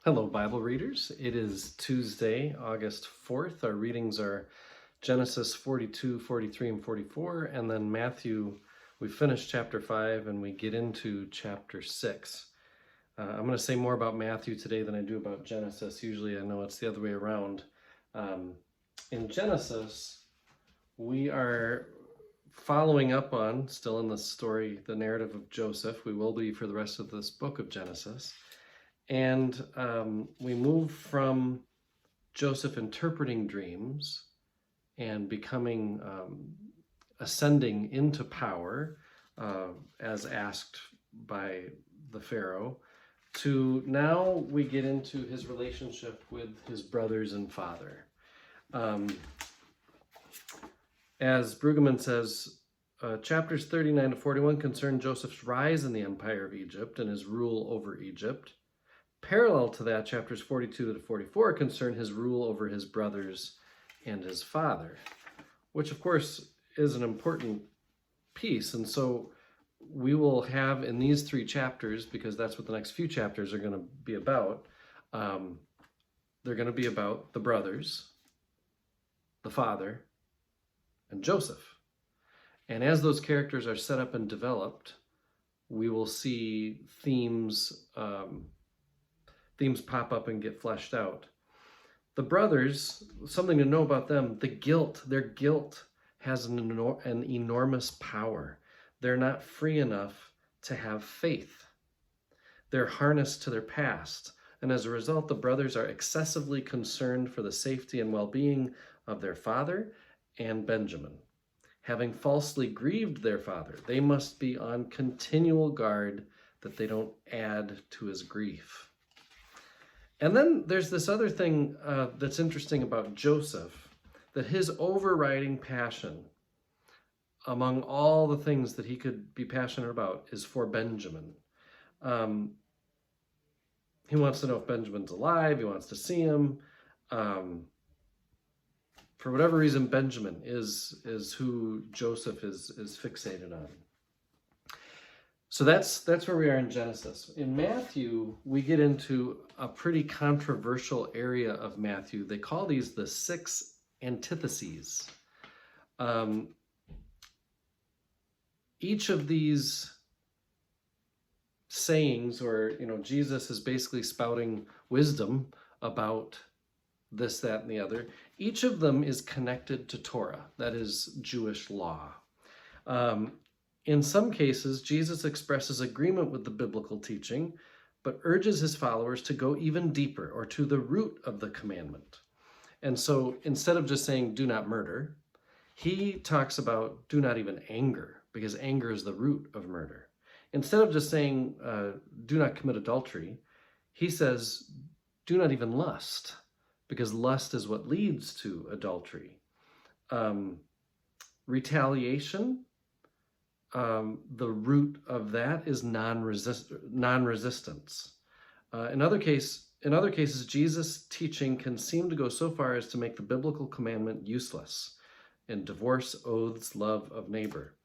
Hello, Bible readers. It is Tuesday, August 4th. Our readings are Genesis 42, 43, and 44, and then Matthew. We finish chapter 5 and we get into chapter 6. I'm going to say more about Matthew today than I do about Genesis. Usually I know it's the other way around. In Genesis, we are following up on, still in the story, the narrative of Joseph. We will be for the rest of this book of Genesis. And we move from Joseph interpreting dreams and becoming, ascending into power as asked by the Pharaoh, to now we get into his relationship with his brothers and father. As Brueggemann says, chapters 39 to 41 concern Joseph's rise in the empire of Egypt and his rule over Egypt. Parallel to that, chapters 42 to 44 concern his rule over his brothers and his father, which of course is an important piece. And so we will have in these three chapters, because that's what the next few chapters are going to be about, they're going to be about the brothers, the father, and Joseph. And as those characters are set up and developed, we will see themes pop up and get fleshed out. The brothers, something to know about them, their guilt has an enormous power. They're not free enough to have faith. They're harnessed to their past. And as a result, the brothers are excessively concerned for the safety and well-being of their father and Benjamin. Having falsely grieved their father, they must be on continual guard that they don't add to his grief. And then there's this other thing that's interesting about Joseph, that his overriding passion among all the things that he could be passionate about is for Benjamin. He wants to know if Benjamin's alive. He wants to see him. For whatever reason, Benjamin is who Joseph is fixated on. So that's where we are in Genesis. In Matthew, we get into a pretty controversial area of Matthew. They call these the 6 antitheses. Each of these sayings, or Jesus is basically spouting wisdom about this, that, and the other. Each of them is connected to Torah, that is Jewish law. In some cases, Jesus expresses agreement with the biblical teaching, but urges his followers to go even deeper, or to the root of the commandment. And so instead of just saying, do not murder, he talks about do not even anger, because anger is the root of murder. Instead of just saying, do not commit adultery, he says, do not even lust, because lust is what leads to adultery. Retaliation, the root of that is non-resistance. In other cases, Jesus' teaching can seem to go so far as to make the biblical commandment useless in divorce, oaths, love of neighbor.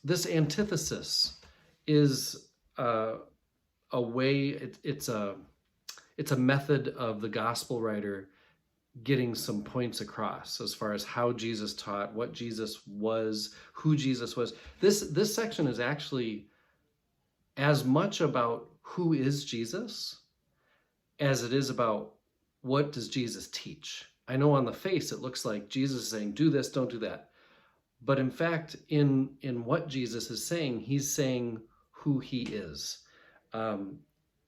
This antithesis is a way. It's a method of the gospel writer getting some points across as far as how Jesus taught, what Jesus was, who Jesus was. This section is actually as much about who is Jesus as it is about what does Jesus teach. I know on the face it looks like Jesus is saying, do this, don't do that. But in fact, in what Jesus is saying, he's saying who he is.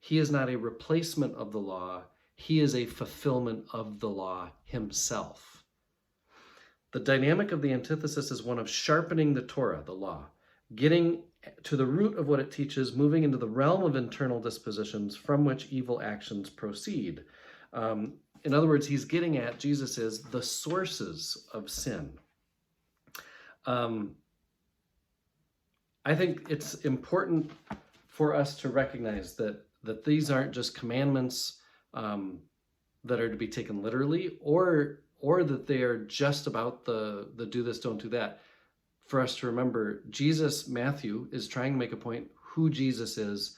He is not a replacement of the law. He is a fulfillment of the law himself. The dynamic of the antithesis is one of sharpening the Torah, the law, getting to the root of what it teaches, moving into the realm of internal dispositions from which evil actions proceed. In other words, Jesus is the sources of sin. I think it's important for us to recognize that these aren't just commandments that are to be taken literally, or that they are just about the do this, don't do that. For us to remember, Matthew is trying to make a point who Jesus is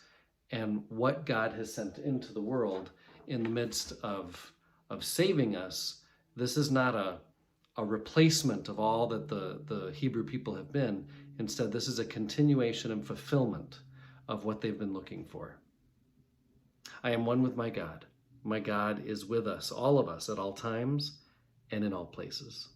and what God has sent into the world in the midst of saving us. This is not a replacement of all that the Hebrew people have been. Instead, this is a continuation and fulfillment of what they've been looking for. I am one with my God. My God is with us, all of us, at all times and in all places.